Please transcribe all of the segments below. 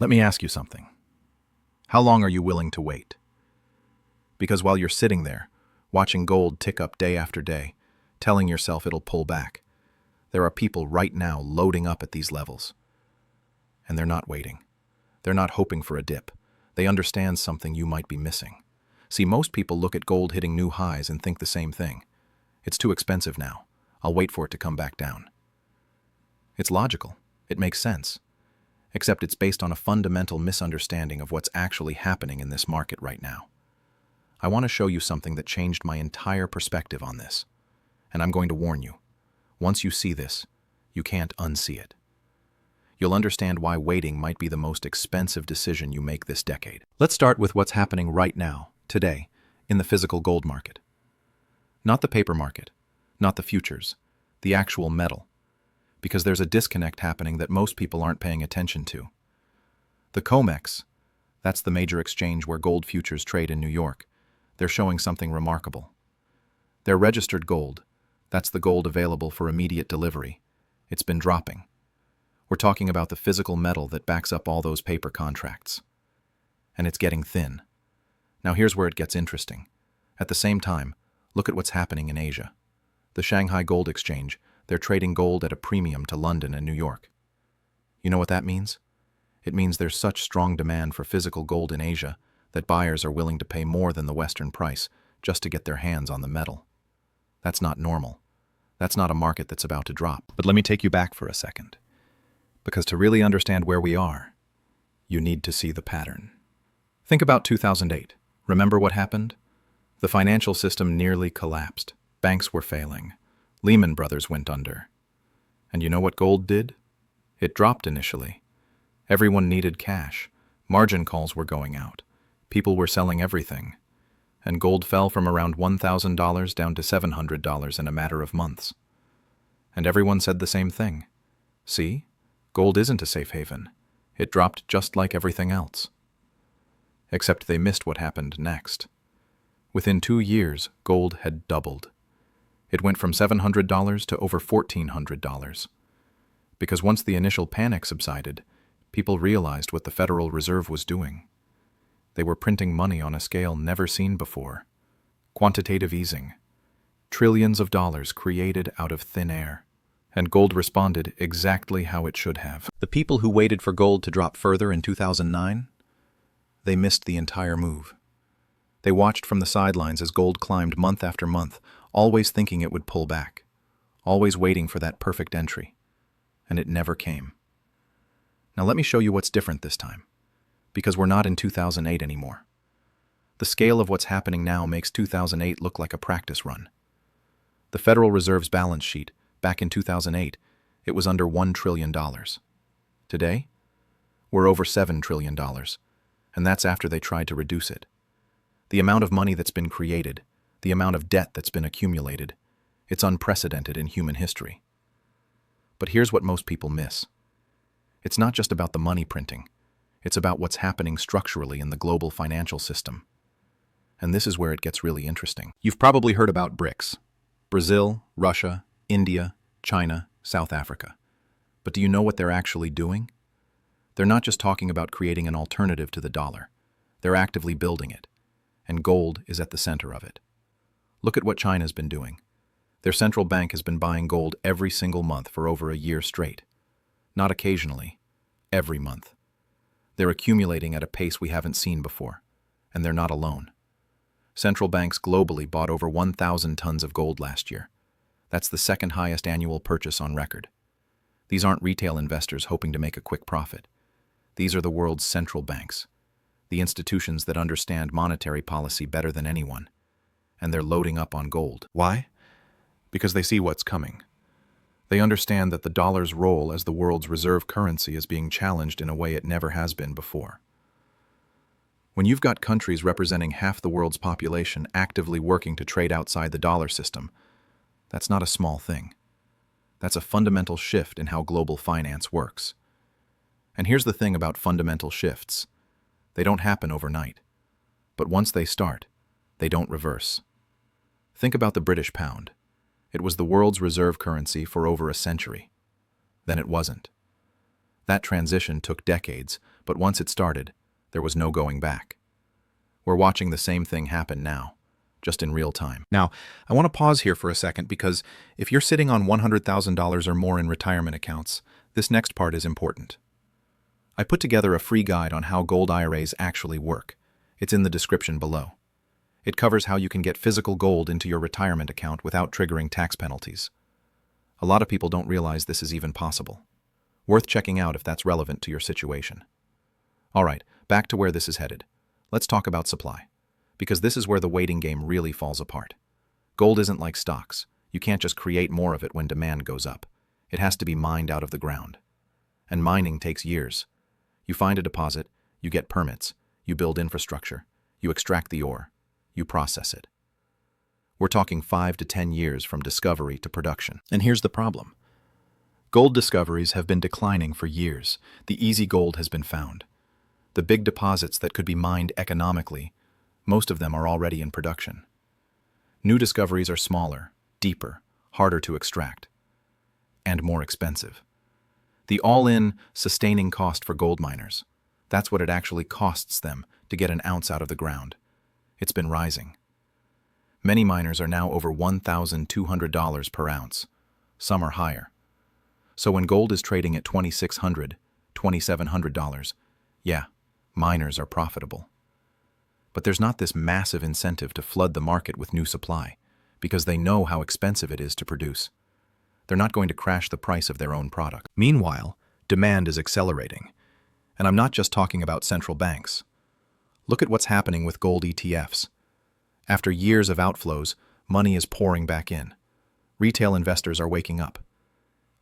Let me ask you something. How long are you willing to wait? Because while you're sitting there, watching gold tick up day after day, telling yourself it'll pull back, there are people right now loading up at these levels. And they're not waiting. They're not hoping for a dip. They understand something you might be missing. See, most people look at gold hitting new highs and think the same thing. It's too expensive now. I'll wait for it to come back down. It's logical. It makes sense. Except it's based on a fundamental misunderstanding of what's actually happening in this market right now. I want to show you something that changed my entire perspective on this. And I'm going to warn you. Once you see this, you can't unsee it. You'll understand why waiting might be the most expensive decision you make this decade. Let's start with what's happening right now, today, in the physical gold market. Not the paper market, not the futures, the actual metal. Because there's a disconnect happening that most people aren't paying attention to. The COMEX, that's the major exchange where gold futures trade in New York, they're showing something remarkable. Their registered gold, that's the gold available for immediate delivery, it's been dropping. We're talking about the physical metal that backs up all those paper contracts. And it's getting thin. Now here's where it gets interesting. At the same time, look at what's happening in Asia. The Shanghai Gold Exchange, they're trading gold at a premium to London and New York. You know what that means? It means there's such strong demand for physical gold in Asia that buyers are willing to pay more than the Western price just to get their hands on the metal. That's not normal. That's not a market that's about to drop. But let me take you back for a second. Because to really understand where we are, you need to see the pattern. Think about 2008. Remember what happened? The financial system nearly collapsed. Banks were failing. Lehman Brothers went under. And you know what gold did? It dropped initially. Everyone needed cash. Margin calls were going out. People were selling everything. And gold fell from around $1,000 down to $700 in a matter of months. And everyone said the same thing. See? Gold isn't a safe haven. It dropped just like everything else. Except they missed what happened next. Within 2 years, gold had doubled. It went from $700 to over $1,400. Because once the initial panic subsided, people realized what the Federal Reserve was doing. They were printing money on a scale never seen before. Quantitative easing. Trillions of dollars created out of thin air. And gold responded exactly how it should have. The people who waited for gold to drop further in 2009, they missed the entire move. They watched from the sidelines as gold climbed month after month, always thinking it would pull back, always waiting for that perfect entry. And it never came. Now let me show you what's different this time, because we're not in 2008 anymore. The scale of what's happening now makes 2008 look like a practice run. The Federal Reserve's balance sheet, back in 2008, it was under $1 trillion. Today, we're over $7 trillion, and that's after they tried to reduce it. The amount of money that's been created, the amount of debt that's been accumulated, it's unprecedented in human history. But here's what most people miss. It's not just about the money printing. It's about what's happening structurally in the global financial system. And this is where it gets really interesting. You've probably heard about BRICS. Brazil, Russia, India, China, South Africa. But do you know what they're actually doing? They're not just talking about creating an alternative to the dollar. They're actively building it. And gold is at the center of it. Look at what China's been doing. Their central bank has been buying gold every single month for over a year straight. Not occasionally, every month. They're accumulating at a pace we haven't seen before, and they're not alone. Central banks globally bought over 1,000 tons of gold last year. That's the second highest annual purchase on record. These aren't retail investors hoping to make a quick profit. These are the world's central banks, the institutions that understand monetary policy better than anyone. And they're loading up on gold. Why? Because they see what's coming. They understand that the dollar's role as the world's reserve currency is being challenged in a way it never has been before. When you've got countries representing half the world's population actively working to trade outside the dollar system, that's not a small thing. That's a fundamental shift in how global finance works. And here's the thing about fundamental shifts. They don't happen overnight. But once they start, they don't reverse. Think about the British pound. It was the world's reserve currency for over a century. Then it wasn't. That transition took decades, But once it started, there was no going back. We're watching the same thing happen now, just in real time. Now, I want to pause here for a second because if you're sitting on $100,000 or more in retirement accounts, this next part is important. I put together a free guide on how gold IRAs actually work. It's in the description below. It covers how you can get physical gold into your retirement account without triggering tax penalties. A lot of people don't realize this is even possible. Worth checking out if that's relevant to your situation. All right, back to where this is headed. Let's talk about supply, because this is where the waiting game really falls apart. Gold isn't like stocks. You can't just create more of it when demand goes up. It has to be mined out of the ground. And mining takes years. You find a deposit, you get permits, you build infrastructure, you extract the ore, you process it. We're talking 5 to 10 years from discovery to production. And here's the problem. Gold discoveries have been declining for years. The easy gold has been found. The big deposits that could be mined economically, most of them are already in production. New discoveries are smaller, deeper, harder to extract, and more expensive. The all-in sustaining cost for gold miners, that's what it actually costs them to get an ounce out of the ground. It's been rising. Many miners are now over $1,200 per ounce. Some are higher. So when gold is trading at $2,600, $2,700, yeah, miners are profitable. But there's not this massive incentive to flood the market with new supply, because they know how expensive it is to produce. They're not going to crash the price of their own product. Meanwhile, demand is accelerating. And I'm not just talking about central banks. Look at what's happening with gold ETFs. After years of outflows, money is pouring back in. Retail investors are waking up.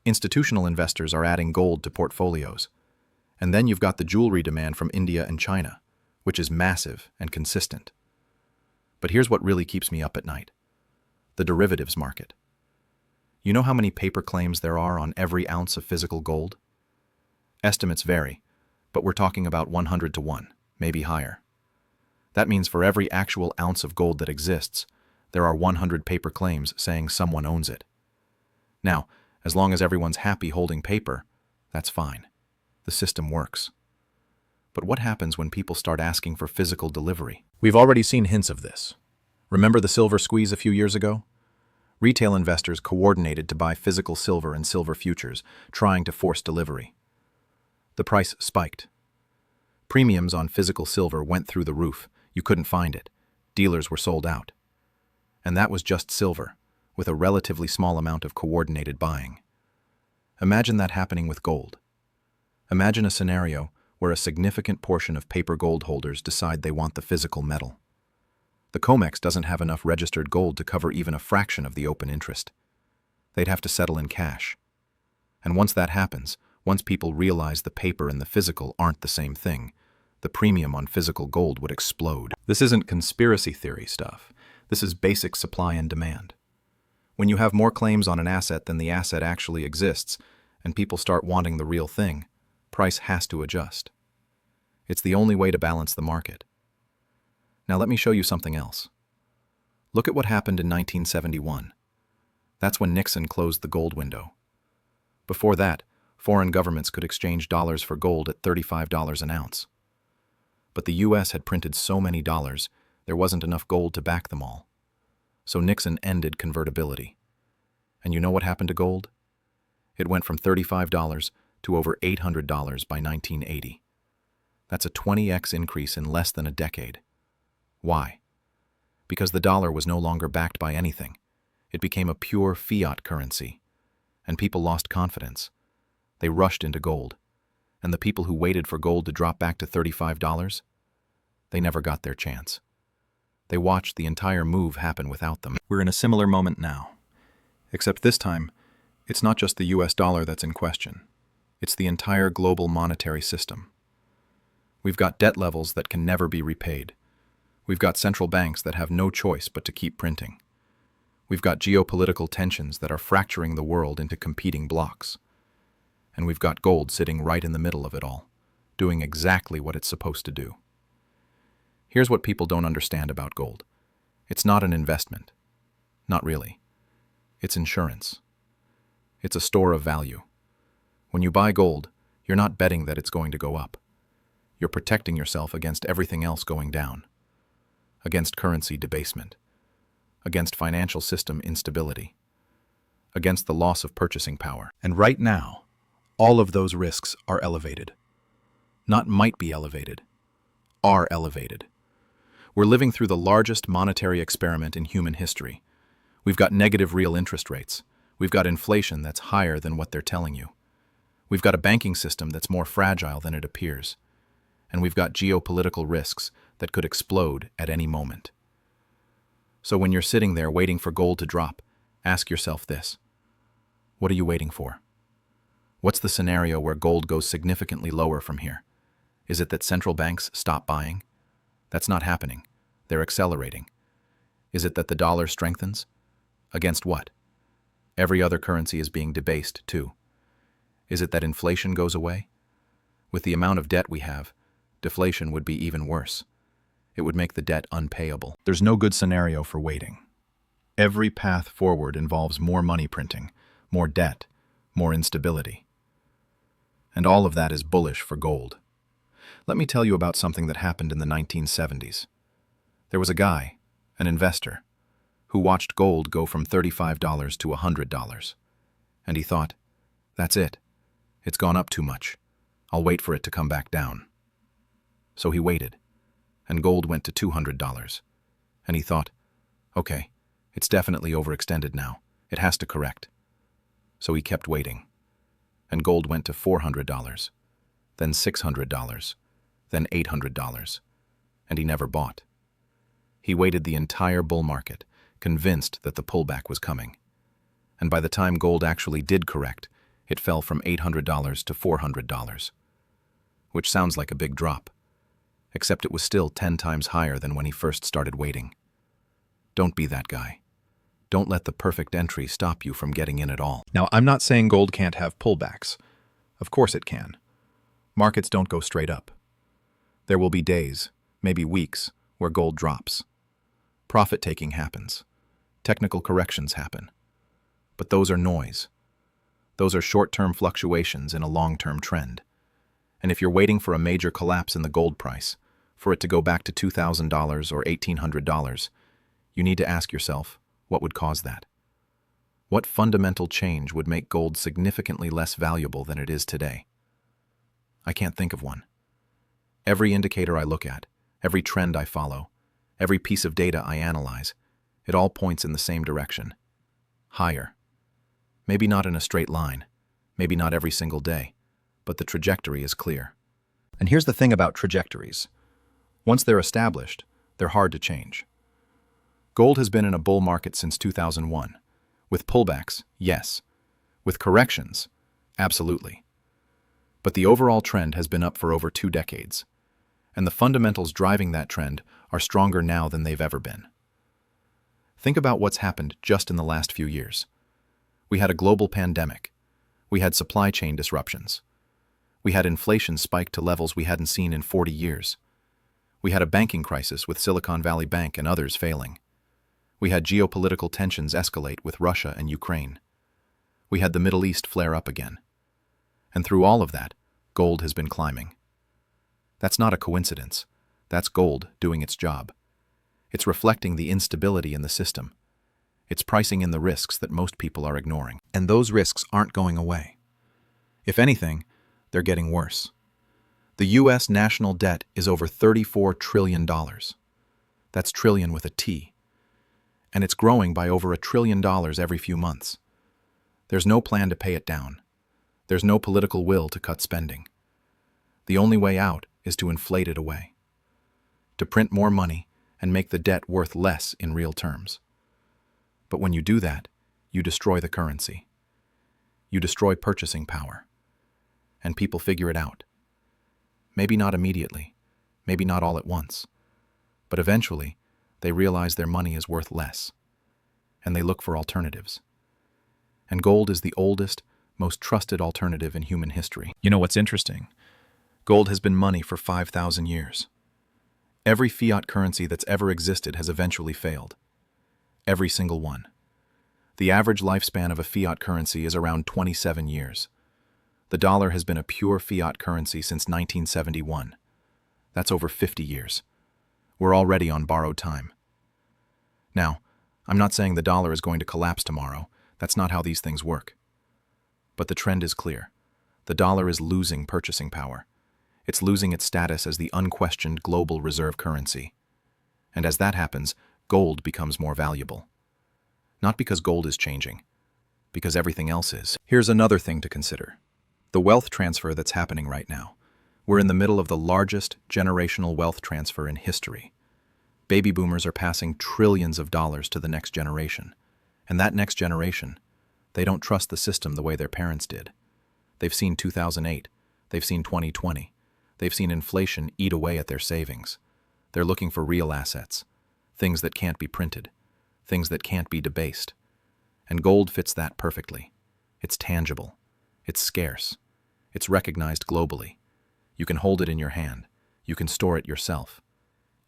Institutional investors are adding gold to portfolios. And then you've got the jewelry demand from India and China, which is massive and consistent. But here's what really keeps me up at night. The derivatives market. You know how many paper claims there are on every ounce of physical gold? Estimates vary, but we're talking about 100 to 1, maybe higher. That means for every actual ounce of gold that exists, there are 100 paper claims saying someone owns it. Now, as long as everyone's happy holding paper, that's fine. The system works. But what happens when people start asking for physical delivery? We've already seen hints of this. Remember the silver squeeze a few years ago? Retail investors coordinated to buy physical silver and silver futures, trying to force delivery. The price spiked. Premiums on physical silver went through the roof. You couldn't find it. Dealers were sold out. And that was just silver, with a relatively small amount of coordinated buying. Imagine that happening with gold. Imagine a scenario where a significant portion of paper gold holders decide they want the physical metal. The COMEX doesn't have enough registered gold to cover even a fraction of the open interest. They'd have to settle in cash. And once that happens, once people realize the paper and the physical aren't the same thing, the premium on physical gold would explode. This isn't conspiracy theory stuff. This is basic supply and demand. When you have more claims on an asset than the asset actually exists, and people start wanting the real thing, price has to adjust. It's the only way to balance the market. Now let me show you something else. Look at what happened in 1971. That's when Nixon closed the gold window. Before that, foreign governments could exchange dollars for gold at $35 an ounce. But the US had printed so many dollars, there wasn't enough gold to back them all. So Nixon ended convertibility. And you know what happened to gold? It went from $35 to over $800 by 1980. That's a 20x increase in less than a decade. Why? Because the dollar was no longer backed by anything. It became a pure fiat currency. And people lost confidence. They rushed into gold. And the people who waited for gold to drop back to $35, they never got their chance. They watched the entire move happen without them. We're in a similar moment now. Except this time, it's not just the US dollar that's in question. It's the entire global monetary system. We've got debt levels that can never be repaid. We've got central banks that have no choice but to keep printing. We've got geopolitical tensions that are fracturing the world into competing blocks. And we've got gold sitting right in the middle of it all, doing exactly what it's supposed to do. Here's what people don't understand about gold. It's not an investment. Not really. It's insurance. It's a store of value. When you buy gold, you're not betting that it's going to go up. You're protecting yourself against everything else going down, against currency debasement, against financial system instability, against the loss of purchasing power. And right now, all of those risks are elevated. Not might be elevated, are elevated. We're living through the largest monetary experiment in human history. We've got negative real interest rates. We've got inflation that's higher than what they're telling you. We've got a banking system that's more fragile than it appears. And we've got geopolitical risks that could explode at any moment. So when you're sitting there waiting for gold to drop, ask yourself this. What are you waiting for? What's the scenario where gold goes significantly lower from here? Is it that central banks stop buying? That's not happening. They're accelerating. Is it that the dollar strengthens? Against what? Every other currency is being debased, too. Is it that inflation goes away? With the amount of debt we have, deflation would be even worse. It would make the debt unpayable. There's no good scenario for waiting. Every path forward involves more money printing, more debt, more instability. And all of that is bullish for gold. Let me tell you about something that happened in the 1970s. There was a guy, an investor, who watched gold go from $35 to $100. And he thought, that's it. It's gone up too much. I'll wait for it to come back down. So he waited, and gold went to $200. And he thought, okay, it's definitely overextended now. It has to correct. So he kept waiting. And gold went to $400, then $600, then $800, and he never bought. He waited the entire bull market, convinced that the pullback was coming. And by the time gold actually did correct, it fell from $800 to $400, which sounds like a big drop, except it was still 10 times higher than when he first started waiting. Don't be that guy. Don't let the perfect entry stop you from getting in at all. Now, I'm not saying gold can't have pullbacks. Of course it can. Markets don't go straight up. There will be days, maybe weeks, where gold drops. Profit-taking happens. Technical corrections happen. But those are noise. Those are short-term fluctuations in a long-term trend. And if you're waiting for a major collapse in the gold price, for it to go back to $2,000 or $1,800, you need to ask yourself, what would cause that? What fundamental change would make gold significantly less valuable than it is today? I can't think of one. Every indicator I look at, every trend I follow, every piece of data I analyze, it all points in the same direction. Higher. Maybe not in a straight line, maybe not every single day, but the trajectory is clear. And here's the thing about trajectories. Once they're established, they're hard to change. Gold has been in a bull market since 2001. With pullbacks, yes. With corrections, absolutely. But the overall trend has been up for over 2 decades. And the fundamentals driving that trend are stronger now than they've ever been. Think about what's happened just in the last few years. We had a global pandemic. We had supply chain disruptions. We had inflation spike to levels we hadn't seen in 40 years. We had a banking crisis with Silicon Valley Bank and others failing. We had geopolitical tensions escalate with Russia and Ukraine. We had the Middle East flare up again. And through all of that, gold has been climbing. That's not a coincidence. That's gold doing its job. It's reflecting the instability in the system. It's pricing in the risks that most people are ignoring. And those risks aren't going away. If anything, they're getting worse. The U.S. national debt is over $34 trillion. That's trillion with a T. And it's growing by over $1 trillion every few months. There's no plan to pay it down. There's no political will to cut spending. The only way out is to inflate it away. To print more money and make the debt worth less in real terms. But when you do that, you destroy the currency. You destroy purchasing power. And people figure it out. Maybe not immediately, maybe not all at once, but eventually they realize their money is worth less, and they look for alternatives. And gold is the oldest, most trusted alternative in human history. You know what's interesting? Gold has been money for 5,000 years. Every fiat currency that's ever existed has eventually failed. Every single one. The average lifespan of a fiat currency is around 27 years. The dollar has been a pure fiat currency since 1971. That's over 50 years. We're already on borrowed time. Now, I'm not saying the dollar is going to collapse tomorrow. That's not how these things work. But the trend is clear. The dollar is losing purchasing power. It's losing its status as the unquestioned global reserve currency. And as that happens, gold becomes more valuable. Not because gold is changing, because everything else is. Here's another thing to consider. The wealth transfer that's happening right now. We're in the middle of the largest generational wealth transfer in history. Baby boomers are passing trillions of dollars to the next generation. And that next generation, they don't trust the system the way their parents did. They've seen 2008. They've seen 2020. They've seen inflation eat away at their savings. They're looking for real assets, things that can't be printed, things that can't be debased. And gold fits that perfectly. It's tangible. It's scarce. It's recognized globally. You can hold it in your hand. You can store it yourself.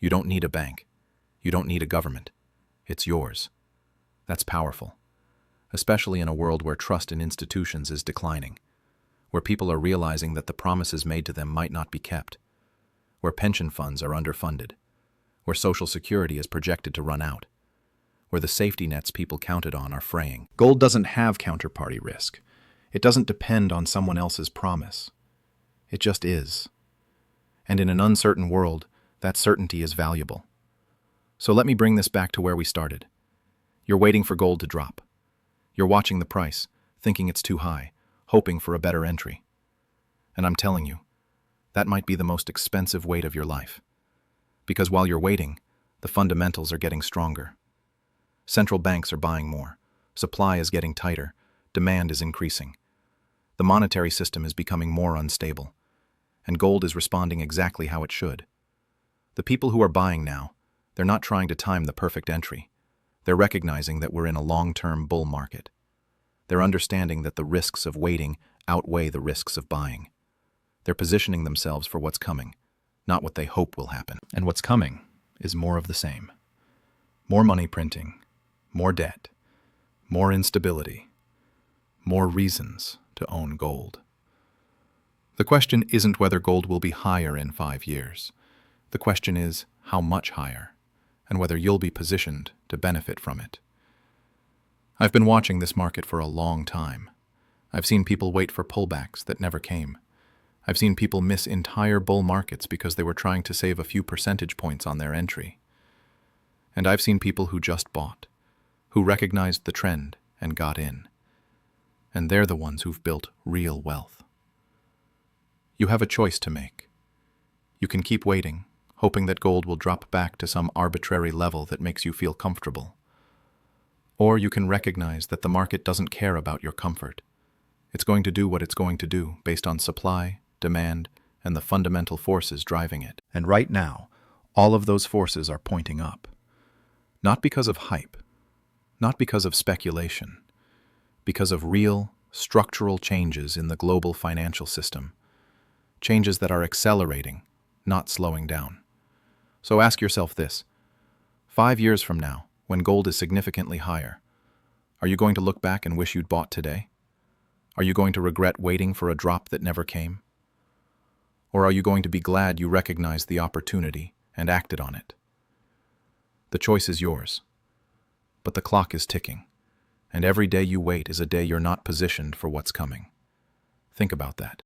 You don't need a bank. You don't need a government. It's yours. That's powerful, especially in a world where trust in institutions is declining, where people are realizing that the promises made to them might not be kept, where pension funds are underfunded, where Social Security is projected to run out, where the safety nets people counted on are fraying. Gold doesn't have counterparty risk. It doesn't depend on someone else's promise. It just is. And in an uncertain world, that certainty is valuable. So let me bring this back to where we started. You're waiting for gold to drop. You're watching the price, thinking it's too high, hoping for a better entry. And I'm telling you, that might be the most expensive wait of your life. Because while you're waiting, the fundamentals are getting stronger. Central banks are buying more. Supply is getting tighter. Demand is increasing. The monetary system is becoming more unstable. And gold is responding exactly how it should. The people who are buying now, they're not trying to time the perfect entry. They're recognizing that we're in a long-term bull market. They're understanding that the risks of waiting outweigh the risks of buying. They're positioning themselves for what's coming, not what they hope will happen. And what's coming is more of the same. More money printing, more debt, more instability, more reasons to own gold. The question isn't whether gold will be higher in 5 years. The question is how much higher, and whether you'll be positioned to benefit from it. I've been watching this market for a long time. I've seen people wait for pullbacks that never came. I've seen people miss entire bull markets because they were trying to save a few percentage points on their entry. And I've seen people who just bought, who recognized the trend and got in. And they're the ones who've built real wealth. You have a choice to make. You can keep waiting, hoping that gold will drop back to some arbitrary level that makes you feel comfortable. Or you can recognize that the market doesn't care about your comfort. It's going to do what it's going to do based on supply, demand, and the fundamental forces driving it. And right now, all of those forces are pointing up. Not because of hype, not because of speculation, because of real, structural changes in the global financial system. Changes that are accelerating, not slowing down. So ask yourself this. 5 years from now, when gold is significantly higher, are you going to look back and wish you'd bought today? Are you going to regret waiting for a drop that never came? Or are you going to be glad you recognized the opportunity and acted on it? The choice is yours. But the clock is ticking, and every day you wait is a day you're not positioned for what's coming. Think about that.